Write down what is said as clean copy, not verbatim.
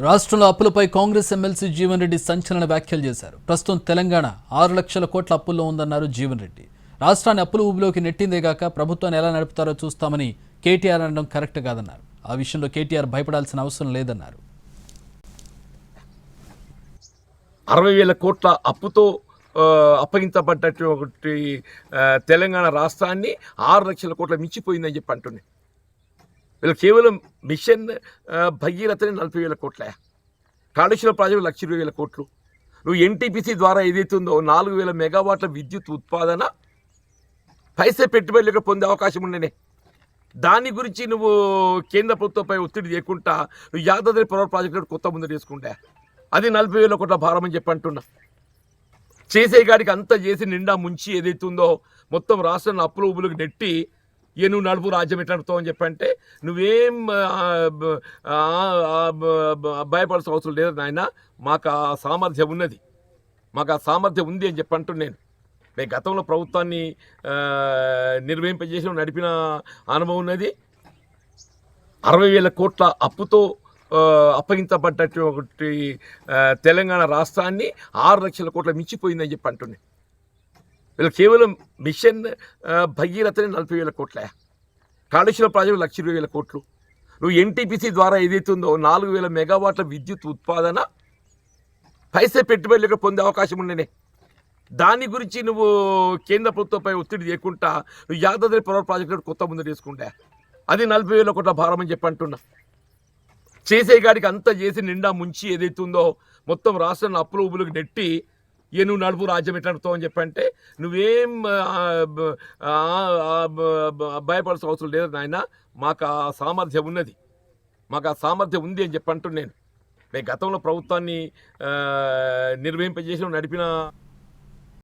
రాష్ట్రంలో అప్పులపై కాంగ్రెస్ ఎమ్మెల్సీ జీవన్ రెడ్డి సంచలన వ్యాఖ్యలు చేశారు. ప్రస్తుతం తెలంగాణ 6 లక్షల కోట్ల అప్పుల్లో ఉందన్నారు జీవన్ రెడ్డి. రాష్ట్రాన్ని అప్పుల ఊబిలోకి నెట్టిందేగాక ప్రభుత్వాన్ని ఎలా నడుపుతారో చూస్తామని కేటీఆర్ అనడం కరెక్ట్ కాదన్నారు. ఆ విషయంలో కేటీఆర్ భయపడాల్సిన అవసరం లేదన్నారు. 60,000 కోట్ల అప్పుతో అప్పగించబడ్డటువంటి తెలంగాణ రాష్ట్రాన్ని 6 లక్షల కోట్ల మించిపోయిందని చెప్పి అంటున్నాయి. వీళ్ళు కేవలం మిషన్ భగీరథని 40,000 కోట్ల, కాళేశ్వరం ప్రాజెక్టు 1,20,000 కోట్లు. నువ్వు ఎన్టీపీసీ ద్వారా ఏదైతే ఉందో 4,000 మెగావాట్ల విద్యుత్ ఉత్పాదన పైసే పెట్టుబడులకు పొందే అవకాశం ఉండేనే. దాని గురించి నువ్వు కేంద్ర ప్రభుత్వంపై ఒత్తిడి చేయకుండా నువ్వు యాదాద్రి పవర్ ప్రాజెక్టు కొత్త ముందు తీసుకుంటే అది 40,000 కోట్ల భారం అని చెప్పి అంటున్నా. చేసేగాడికి అంతా చేసి నిండా ముంచి ఏదైతే ఉందో మొత్తం రాష్ట్రాన్ని అప్పుల ఊబులకు నెట్టి నువ్వు నడుపు రాజ్యం ఎట్లా నడుపుతావు అని చెప్పంటే నువ్వేం భయపడాల్సిన అవసరం లేదు నాయన. మాకు ఆ సామర్థ్యం ఉన్నది, మాకు ఆ సామర్థ్యం ఉంది అని చెప్పి అంటున్నాను. నేను గతంలో ప్రభుత్వాన్ని నిర్వహింపజేసి నడిపిన అనుభవం ఉన్నది. 60,000 కోట్ల అప్పుతో అప్పగించబడ్డటువంటి తెలంగాణ రాష్ట్రాన్ని 6 లక్షల కోట్ల మించిపోయిందని చెప్పి అంటున్నాయి. వీళ్ళు కేవలం మిషన్ భగీరథని 40,000 కోట్ల, కాళేశ్వరం ప్రాజెక్టు 1,20,000 కోట్లు. నువ్వు ఎన్టీపీసీ ద్వారా ఏదైతే ఉందో 4,000 మెగావాట్ల విద్యుత్ ఉత్పాదన పైసే పెట్టుబడులకు పొందే అవకాశం ఉండేనే. దాని గురించి నువ్వు కేంద్ర ప్రభుత్వంపై ఒత్తిడి చేయకుండా నువ్వు యాదాద్రి పవర్ ప్రాజెక్టు కొత్త ముందు తీసుకుంటే అది 40,000 కోట్ల భారం అని చెప్పి అంటున్నా. చేసేగాడికి అంతా చేసి నిండా ముంచి ఏదైతే ఉందో మొత్తం రాష్ట్రాన్ని అప్పుల ఊబులకు నెట్టి నువ్వు నడుపు రాజ్యం ఎట్లా నడుపుతావు అని చెప్పంటే నువ్వేం భయపడాల్సిన అవసరం లేదు నాయన. మాకు ఆ సామర్థ్యం ఉన్నది, మాకు ఆ సామర్థ్యం ఉంది అని చెప్పి అంటున్నాను. నేను గతంలో ప్రభుత్వాన్ని నిర్వహింపజేసి నడిపిన